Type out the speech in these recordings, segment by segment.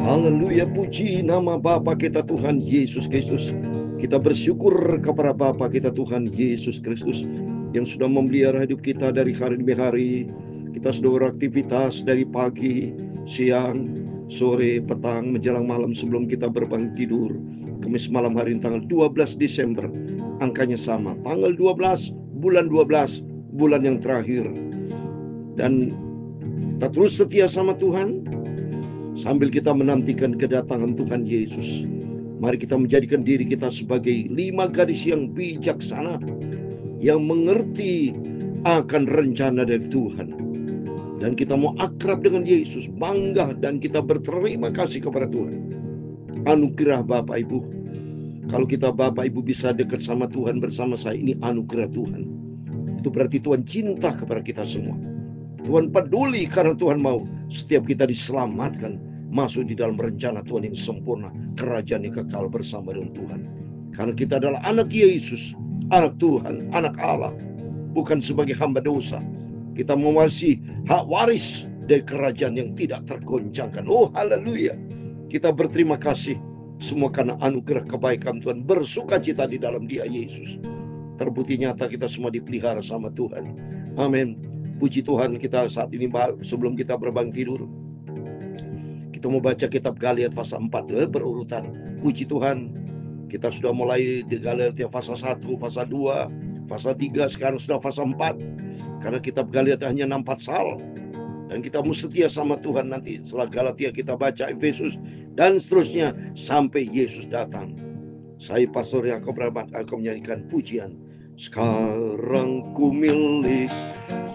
Haleluya, puji nama Bapa kita Tuhan Yesus Kristus. Kita bersyukur kepada Bapa kita Tuhan Yesus Kristus yang sudah memelihara hidup kita dari hari demi hari. Kita sudah beraktivitas dari pagi, siang, sore, petang, menjelang malam sebelum kita berbangun tidur. Kamis malam hari ini tanggal 12 Desember. Angkanya sama, tanggal 12, bulan 12, bulan yang terakhir. Dan kita terus setia sama Tuhan sambil kita menantikan kedatangan Tuhan Yesus. Mari kita menjadikan diri kita sebagai 5 gadis yang bijaksana, yang mengerti akan rencana dari Tuhan. Dan kita mau akrab dengan Yesus, bangga, dan kita berterima kasih kepada Tuhan. Anugerah Bapak Ibu. Kalau kita Bapak Ibu bisa dekat sama Tuhan bersama saya, ini anugerah Tuhan. Itu berarti Tuhan cinta kepada kita semua. Tuhan peduli karena Tuhan mau setiap kita diselamatkan, masuk di dalam rencana Tuhan yang sempurna, kerajaan yang kekal bersama dengan Tuhan. Karena kita adalah anak Yesus, anak Tuhan, anak Allah, bukan sebagai hamba dosa. Kita mewarisi hak waris dari kerajaan yang tidak tergoncangkan. Oh haleluya. Kita berterima kasih semua karena anugerah kebaikan Tuhan, bersuka cita di dalam Dia Yesus. Terbukti nyata kita semua dipelihara sama Tuhan. Amin. Puji Tuhan, kita saat ini sebelum kita berbangun tidur, kita mau baca kitab Galatia pasal 4 berurutan. Puji Tuhan, kita sudah mulai di Galatia pasal 1, pasal 2, pasal 3, sekarang sudah pasal 4. Karena kitab Galatia hanya 6 pasal. Dan kita mesti setia sama Tuhan nanti. Setelah Galatia kita baca Efesus dan seterusnya sampai Yesus datang. Saya Pastor Yakob Rahmat akan menyanyikan pujian. Sekarang ku milik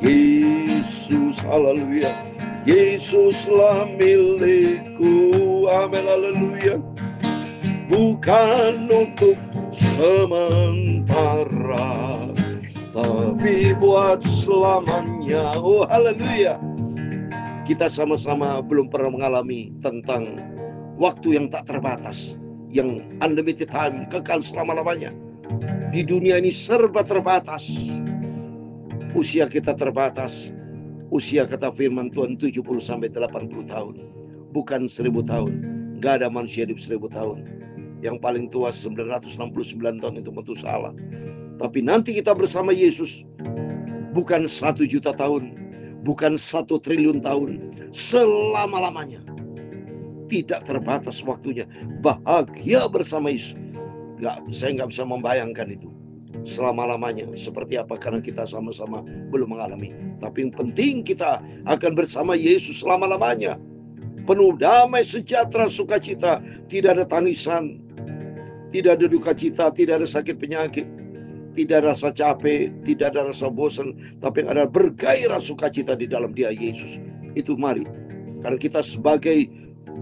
Yesus, haleluya. Yesuslah milikku, amin, haleluya. Bukan untuk sementara, tapi buat selamanya. Oh haleluya. Kita sama-sama belum pernah mengalami tentang waktu yang tak terbatas, yang unlimited time, kekal selama-lamanya. Di dunia ini serba terbatas. Usia kita terbatas. Usia kata firman Tuhan 70-80 tahun. Bukan 1000 tahun. Gak ada manusia hidup 1000 tahun. Yang paling tua 969 tahun itu memutus Allah. Tapi nanti kita bersama Yesus, bukan 1 juta tahun, bukan 1 triliun tahun, selama-lamanya. Tidak terbatas waktunya. Bahagia bersama Yesus. Saya nggak bisa membayangkan itu selama-lamanya seperti apa, karena kita sama-sama belum mengalami. Tapi yang penting kita akan bersama Yesus selama-lamanya. Penuh damai, sejahtera, sukacita. Tidak ada tangisan, tidak ada duka cita, tidak ada sakit penyakit, tidak ada rasa capek, tidak ada rasa bosan, tapi yang ada bergairah sukacita di dalam Dia Yesus. Itu mari, karena kita sebagai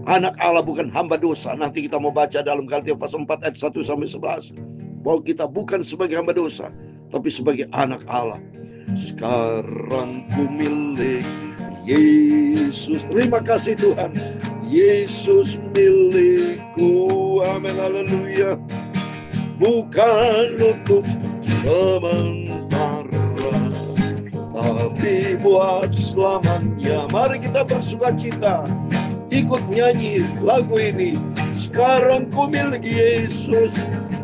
anak Allah, bukan hamba dosa. Nanti kita mau baca dalam Galatia pasal 4 ayat 1-11. Bahwa kita bukan sebagai hamba dosa, tapi sebagai anak Allah. Sekarang ku milik Yesus. Terima kasih Tuhan. Yesus milikku. Amin, haleluya. Bukan untuk sementara, tapi buat selamanya. Mari kita bersuka cita, ikut nyanyi lagu ini. Sekarang ku milik Yesus,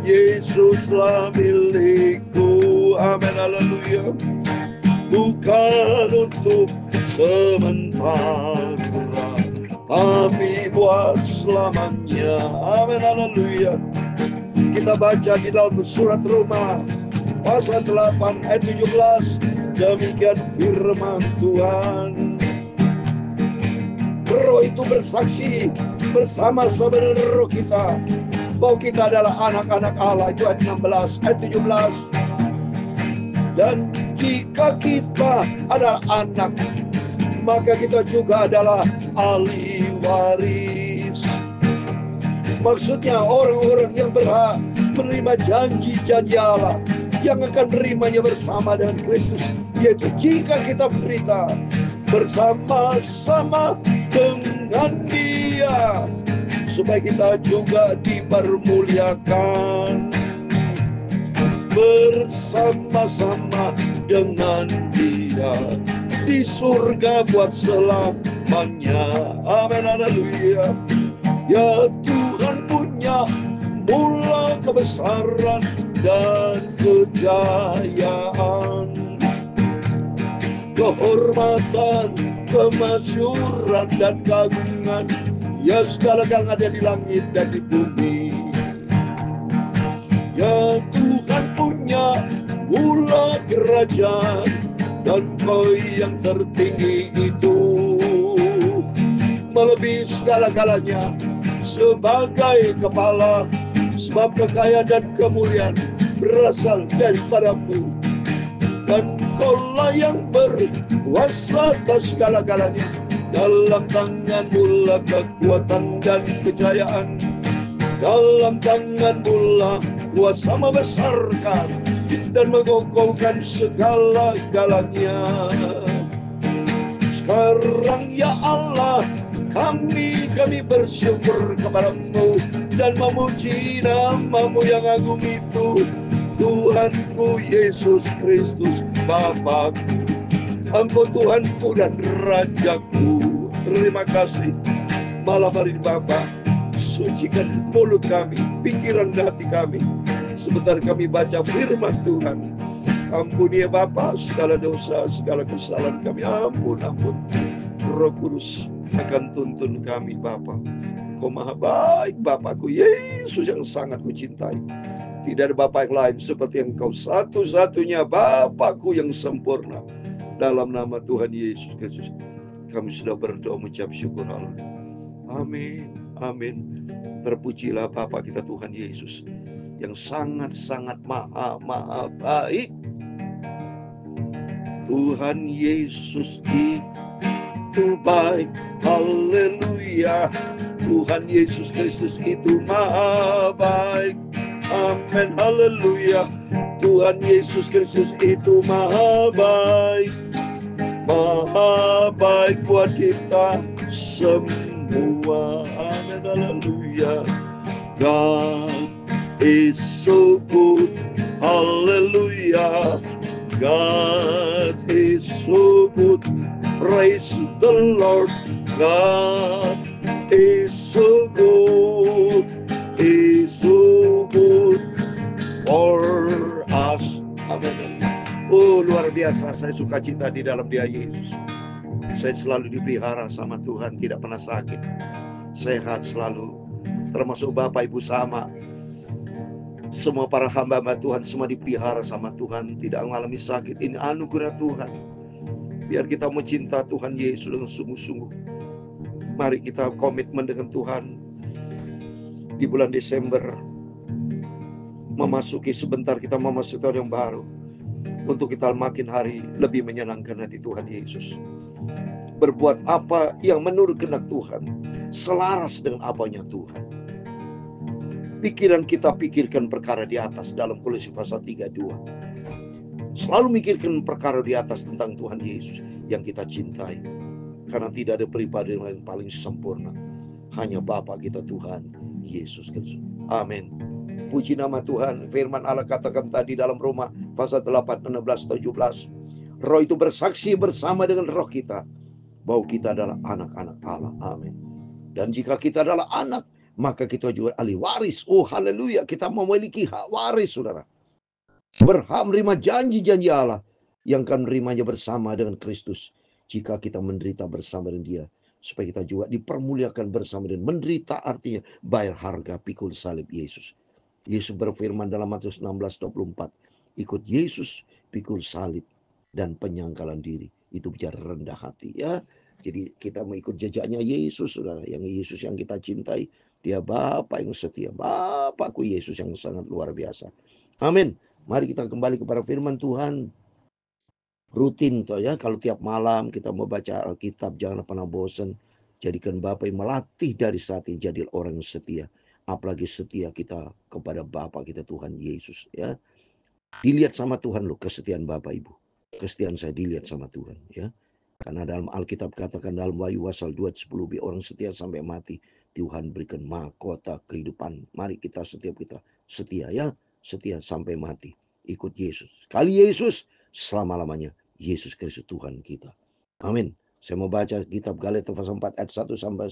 Yesuslah milikku. Amin, haleluya. Bukan untuk sementara, tapi buat selamanya. Amin, haleluya. Kita baca di dalam surat Roma pasal 8 ayat 17. Demikian firman Tuhan. Roh itu bersaksi bersama-sama dengan roh kita bahwa kita adalah anak-anak Allah. Itu ayat 16, ayat 17. Dan jika kita adalah anak, maka kita juga adalah ahli waris. Maksudnya orang-orang yang berhak menerima janji-janji Allah, yang akan menerimanya bersama dengan Kristus, yaitu jika kita menderita bersama-sama dengan Dia, supaya kita juga dipermuliakan bersama-sama dengan Dia di surga buat selamanya. Amin, haleluya. Ya Tuhan punya mula kebesaran dan kejayaan, kehormatan, kemasyuran dan keagungan, ya segala yang ada di langit dan di bumi. Ya Tuhan punya mula kerajaan, dan Kau yang tertinggi itu melebihi segala-galanya sebagai kepala, sebab kekayaan dan kemuliaan berasal daripada-Mu, dan Kaulah yang berkuasa atas segala-galanya. Dalam tangan-Mu lah kekuatan dan kejayaan, dalam tangan-Mu lah kuasa membesarkan dan mengokohkan segala-galanya. Sekarang ya Allah, kami bersyukur kepada-Mu dan memuji nama-Mu yang agung itu, Tuhanku Yesus Kristus, Bapakku. Engkau Tuhanku dan Rajaku. Terima kasih malam hari ini Bapa. Sucikan mulut kami, pikiran dan hati kami, sebentar kami baca firman Tuhan. Ampuni ya Bapa segala dosa, segala kesalahan kami. Ampun. Roh Kudus akan tuntun kami Bapa. Kau maha baik Bapakku Yesus yang sangat kucintai. Tidak ada Bapa yang lain seperti Engkau, satu-satunya Bapakku yang sempurna. Dalam nama Tuhan Yesus Kristus kami sudah berdoa mengucap syukur Allah. Amin. Terpujilah Bapa kita Tuhan Yesus yang sangat-sangat maha baik. Tuhan Yesus itu baik. Haleluya. Tuhan Yesus Kristus itu maha baik. Amin. Haleluya. Tuhan Yesus Kristus itu maha baik. Maha baik buat kita semua. Amin. Haleluya. God is so good. Hallelujah. God is so good. Praise the Lord. God is so good. He's so good for us. Amin. Oh, luar biasa. Saya suka cinta di dalam Dia Yesus. Saya selalu dipelihara sama Tuhan, tidak pernah sakit, sehat selalu. Termasuk Bapak Ibu sama. Semua para hamba-hamba Tuhan semua dipelihara sama Tuhan, tidak mengalami sakit. Ini anugerah Tuhan. Biar kita mencinta Tuhan Yesus dengan sungguh-sungguh. Mari kita komitmen dengan Tuhan. Di bulan Desember sebentar kita memasuki tahun yang baru, untuk kita makin hari lebih menyenangkan hati Tuhan Yesus. Berbuat apa yang menurut kehendak Tuhan, selaras dengan apanya Tuhan. Pikiran kita pikirkan perkara di atas, dalam Kolose pasal 3:2. Selalu mikirkan perkara di atas tentang Tuhan Yesus yang kita cintai. Karena tidak ada pribadi yang lain paling sempurna, hanya Bapa kita Tuhan Yesus Kristus. Amin. Puji nama Tuhan. Firman Allah katakan tadi dalam Roma pasal 8, 16, 17. Roh itu bersaksi bersama dengan roh kita bahwa kita adalah anak-anak Allah. Amin. Dan jika kita adalah anak, maka kita juga ahli waris. Oh haleluya, kita memiliki hak waris saudara. Berhak menerima janji-janji Allah yang akan menerimanya bersama dengan Kristus. Jika kita menderita bersama dengan Dia, supaya kita juga dipermuliakan bersama dengan menderita, artinya bayar harga pikul salib Yesus. Yesus berfirman dalam Matius 16:24, ikut Yesus pikul salib dan penyangkalan diri. Itu bicara rendah hati ya. Jadi kita mengikut jejaknya Yesus saudara, yang Yesus yang kita cintai. Dia Bapa yang setia, Bapakku Yesus yang sangat luar biasa. Amin. Mari kita kembali kepada firman Tuhan. Rutin toh ya, kalau tiap malam kita membaca Alkitab, jangan pernah bosan. Jadikan Bapa yang melatih dari saat ini jadi orang yang setia. Apalagi setia kita kepada Bapa kita Tuhan Yesus ya. Dilihat sama Tuhan loh kesetiaan Bapak Ibu. Kesetiaan saya dilihat sama Tuhan ya. Karena dalam Alkitab katakan dalam Wahyu pasal 2:10, orang setia sampai mati, Tuhan berikan mahkota kehidupan. Mari kita setiap kita setia ya, setia sampai mati. Ikut Yesus. Sekali Yesus, selama-lamanya Yesus Kristus Tuhan kita. Amin. Saya mau baca kitab Galatia pasal 4 ayat 1 sampai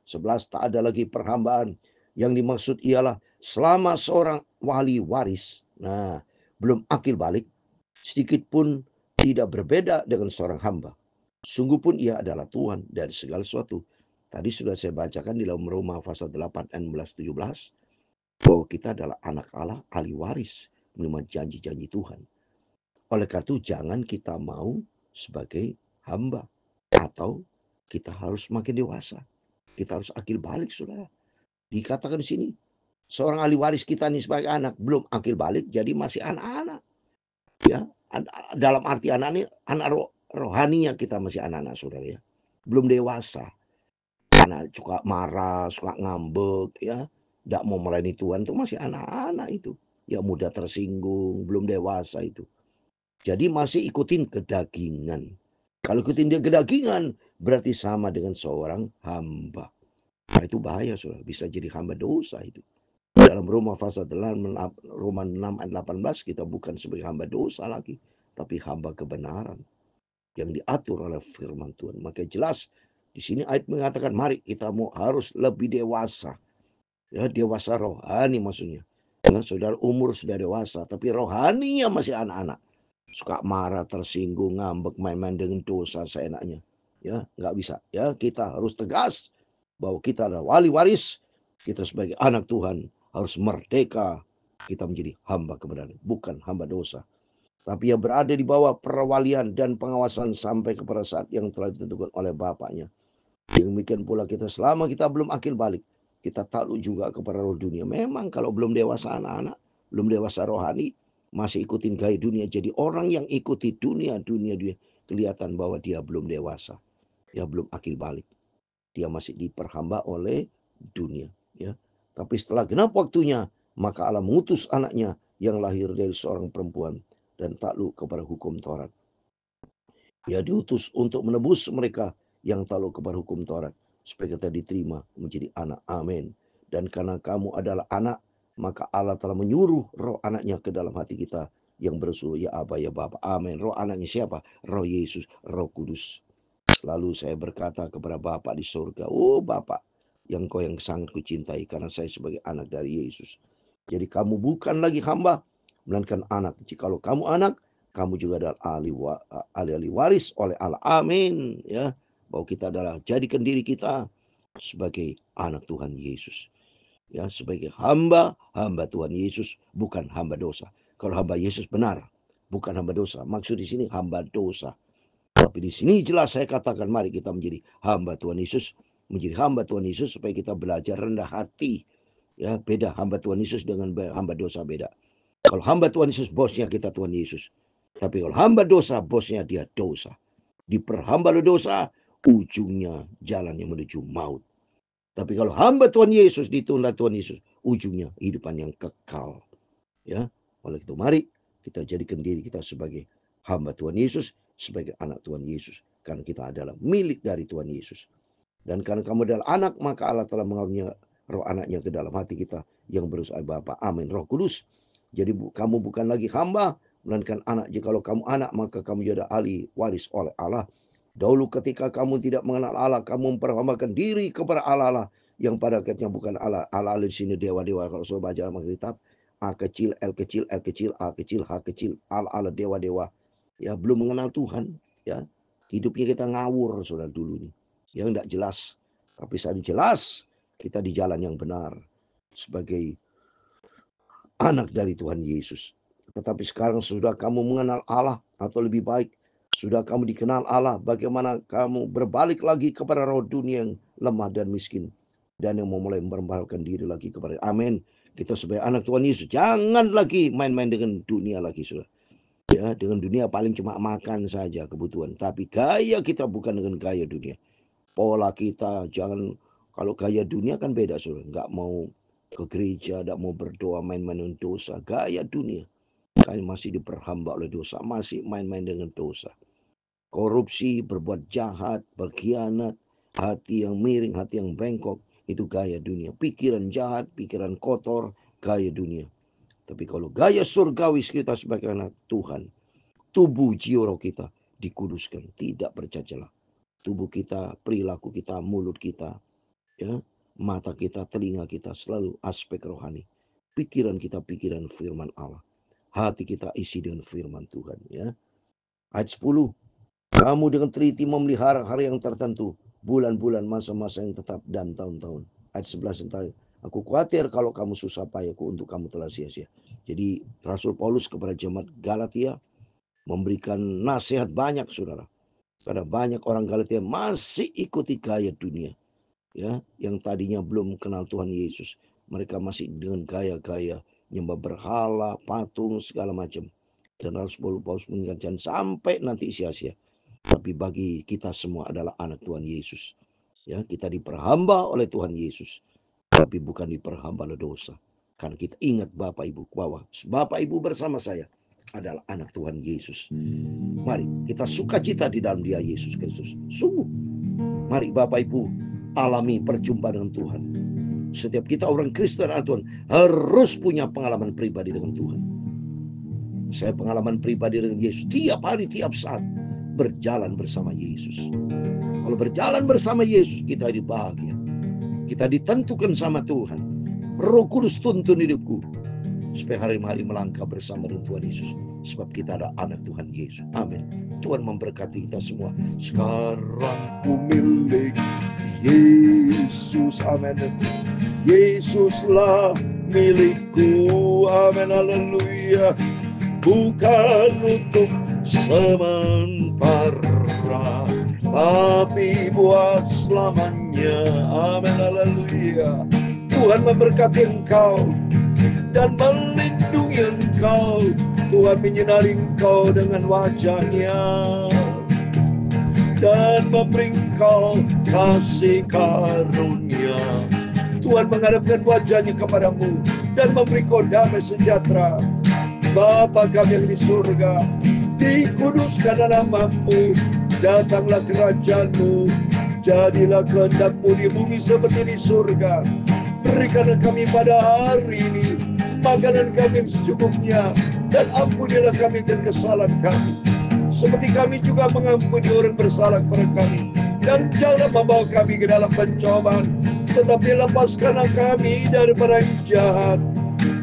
11, tak ada lagi perhambaan. Yang dimaksud ialah selama seorang wali waris, nah, belum akil balik, sedikit pun tidak berbeda dengan seorang hamba. Sungguh pun ia adalah Tuhan dari segala sesuatu. Tadi sudah saya bacakan di dalam Roma pasal 8 ayat 16-17 bahwa kita adalah anak Allah, ahli waris, menerima janji-janji Tuhan. Oleh karena itu jangan kita mau sebagai hamba, atau kita harus makin dewasa. Kita harus akil balik, saudara. Dikatakan di sini, seorang ahli waris kita nih sebagai anak belum akil balik, jadi masih anak-anak. Ya, dalam arti anak ini, anak rohaninya kita masih anak-anak, saudara ya. Belum dewasa. Anak suka marah, suka ngambek, ya, tidak mau melayani Tuhan, itu masih anak-anak itu. Ya, mudah tersinggung, belum dewasa itu. Jadi masih ikutin kedagingan. Kalau ikutin dia kedagingan, berarti sama dengan seorang hamba. Nah, itu bahaya, saudara. Bisa jadi hamba dosa itu. Dalam Roma pasal 6 ayat 18, kita bukan sebagai hamba dosa lagi, tapi hamba kebenaran yang diatur oleh firman Tuhan. Maka jelas di sini ayat mengatakan mari kita harus lebih dewasa. Ya, dewasa rohani maksudnya. Ya, saudara umur sudah dewasa, tapi rohaninya masih anak-anak. Suka marah, tersinggung, ngambek, main-main dengan dosa seenaknya. Ya, nggak bisa. Ya, kita harus tegas bahwa kita adalah wali waris. Kita sebagai anak Tuhan harus merdeka. Kita menjadi hamba kebenaran, bukan hamba dosa. Tapi yang berada di bawah perwalian dan pengawasan sampai kepada saat yang telah ditentukan oleh Bapaknya. Demikian pula kita selama kita belum akil balik, kita takluk juga kepada roh dunia. Memang kalau belum dewasa anak-anak, belum dewasa rohani, masih ikutin gaya dunia. Jadi orang yang ikuti dunia kelihatan bahwa dia belum dewasa. Dia belum akil balik. Dia masih diperhamba oleh dunia. Ya. Tapi setelah genap waktunya, maka Allah mengutus anaknya yang lahir dari seorang perempuan dan takluk kepada hukum Taurat. Ia diutus untuk menebus mereka yang takluk kepada hukum Taurat, supaya kita diterima menjadi anak. Amin. Dan karena kamu adalah anak, maka Allah telah menyuruh roh anaknya ke dalam hati kita yang berseru, ya Aba, ya Bapa. Amin. Roh anaknya siapa? Roh Yesus, Roh Kudus. Selalu saya berkata kepada Bapa di surga, oh Bapa, yang kau yang sangat kucintai, karena saya sebagai anak dari Yesus. Jadi kamu bukan lagi hamba, melainkan anak. Jikalau kamu anak, kamu juga adalah ahli waris oleh Allah. Amin. Ya, bahwa kita adalah jadikan diri kita sebagai anak Tuhan Yesus. Ya, sebagai hamba Tuhan Yesus, bukan hamba dosa. Kalau hamba Yesus benar, bukan hamba dosa. Maksud di sini hamba dosa. Tapi di sini jelas saya katakan mari kita menjadi hamba Tuhan Yesus, menjadi hamba Tuhan Yesus supaya kita belajar rendah hati. Ya, beda hamba Tuhan Yesus dengan hamba dosa, beda. Kalau hamba Tuhan Yesus, bosnya kita Tuhan Yesus. Tapi kalau hamba dosa, bosnya dia dosa. Diperhamba oleh dosa, ujungnya jalan yang menuju maut. Tapi kalau hamba Tuhan Yesus, ditunda Tuhan Yesus, ujungnya hidupan yang kekal. Ya, oleh itu mari kita jadikan diri kita sebagai hamba Tuhan Yesus, sebagai anak Tuhan Yesus, karena kita adalah milik dari Tuhan Yesus. Dan karena kamu adalah anak, maka Allah telah mengaruniai roh anaknya ke dalam hati kita yang berusaha Bapa. Amin. Roh Kudus. Jadi kamu bukan lagi hamba, melainkan anak. Jikalau kamu anak, maka kamu jadi ahli waris oleh Allah. Dahulu ketika kamu tidak mengenal Allah, kamu memperhambakan diri kepada Allah yang pada akhirnya bukan Allah. Allah di sini dewa-dewa. Kalau saya baca dalam kitab, A kecil, L kecil, L kecil, A kecil, H kecil, Allah dewa-dewa. Ya, belum mengenal Tuhan. Ya, hidupnya kita ngawur, saudara dulu nih. Yang tidak jelas. Tapi saat jelas, kita di jalan yang benar sebagai anak dari Tuhan Yesus. Tetapi sekarang sudah kamu mengenal Allah, atau lebih baik, sudah kamu dikenal Allah, bagaimana kamu berbalik lagi kepada roh dunia yang lemah dan miskin, dan yang memulai merembahkan diri lagi kepada Amin. Kita sebagai anak Tuhan Yesus, jangan lagi main-main dengan dunia lagi, sudah. Ya, dengan dunia paling cuma makan saja kebutuhan. Tapi gaya kita bukan dengan gaya dunia. Pola kita jangan, kalau gaya dunia kan beda, sudah. Nggak mau ke gereja, nggak mau berdoa, main-main dengan dosa. Gaya dunia. Kan masih diperhamba oleh dosa, masih main-main dengan dosa. Korupsi, berbuat jahat, berkhianat, hati yang miring, hati yang bengkok, itu gaya dunia. Pikiran jahat, pikiran kotor, gaya dunia. Tapi kalau gaya surgawi kita sebagai anak Tuhan, tubuh jiwa kita dikuduskan, tidak bercacalah. Tubuh kita, perilaku kita, mulut kita, Ya, mata kita, telinga kita selalu aspek rohani. Pikiran kita pikiran firman Allah. Hati kita isi dengan firman Tuhan, ya. Ayat 10. Kamu dengan teliti memelihara hari yang tertentu, bulan-bulan, masa-masa yang tetap, dan tahun-tahun. Ayat 11 tentang aku khawatir kalau kamu susah payaku untuk kamu telah sia-sia. Jadi Rasul Paulus kepada jemaat Galatia memberikan nasihat banyak, saudara. Karena banyak orang Galatia masih ikuti gaya dunia, ya, yang tadinya belum kenal Tuhan Yesus. Mereka masih dengan gaya-gaya nyembah berhala, patung, segala macam. Dan Rasul Paulus mengingatkan sampai nanti sia-sia. Tapi bagi kita semua adalah anak Tuhan Yesus. Ya, kita diperhamba oleh Tuhan Yesus, tapi bukan diperhamba oleh dosa. Karena kita ingat Bapak Ibu bahwa Bapak Ibu bersama saya adalah anak Tuhan Yesus. Mari kita sukacita di dalam Dia Yesus Kristus. Sungguh, mari Bapak Ibu alami perjumpaan dengan Tuhan. Setiap kita orang Kristen dan Tuhan harus punya pengalaman pribadi dengan Tuhan. Saya pengalaman pribadi dengan Yesus tiap hari, tiap saat berjalan bersama Yesus. Kalau berjalan bersama Yesus, kita bahagia. Kita ditentukan sama Tuhan. Roh Kudus tuntun hidupku supaya hari-hari melangkah bersama dengan Tuhan Yesus. Sebab kita adalah anak Tuhan Yesus. Amin. Tuhan memberkati kita semua. Sekarang ku milik Yesus. Amin. Yesuslah milikku. Amin. Haleluya. Bukan untuk sementara, tapi buat selamanya. Amin. Haleluya. Tuhan memberkati engkau dan melindungi engkau. Tuhan menyinari engkau dengan wajah-Nya dan memberi engkau kasih karunia. Tuhan menghadapkan wajah-Nya kepadamu dan memberi kau damai sejahtera. Bapa kami yang di surga, dikuduskan namamu, datanglah kerajaan-Mu, jadilah kehendak-Mu di bumi seperti di surga. Berikanlah kami pada hari ini makanan kami yang secukupnya, dan ampunilah kami dan kesalahan kami, seperti kami juga mengampuni orang bersalah kepada kami. Dan janganlah membawa kami ke dalam pencobaan, tetapi lepaskanlah kami daripada yang jahat.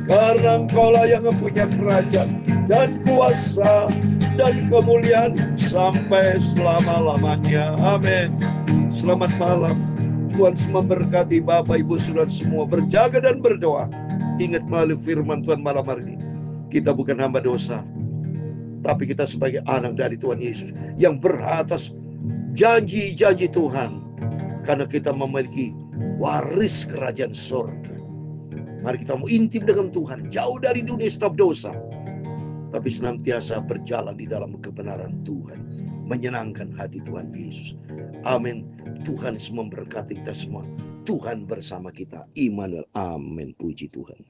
Karena Engkaulah yang mempunyai kerajaan dan kuasa dan kemuliaan sampai selama-lamanya. Amin. Selamat malam. Tuhan memberkati Bapak Ibu Saudara semua. Berjaga dan berdoa. Ingat melalui firman Tuhan malam hari ini, kita bukan hamba dosa, tapi kita sebagai anak dari Tuhan Yesus yang berhak atas janji-janji Tuhan. Karena kita memiliki waris kerajaan surga. Mari kita mau intim dengan Tuhan, jauh dari dunia setiap dosa, tapi senantiasa berjalan di dalam kebenaran Tuhan, menyenangkan hati Tuhan Yesus. Amin. Tuhan memberkati kita semua. Tuhan bersama kita. Immanuel. Amin. Puji Tuhan.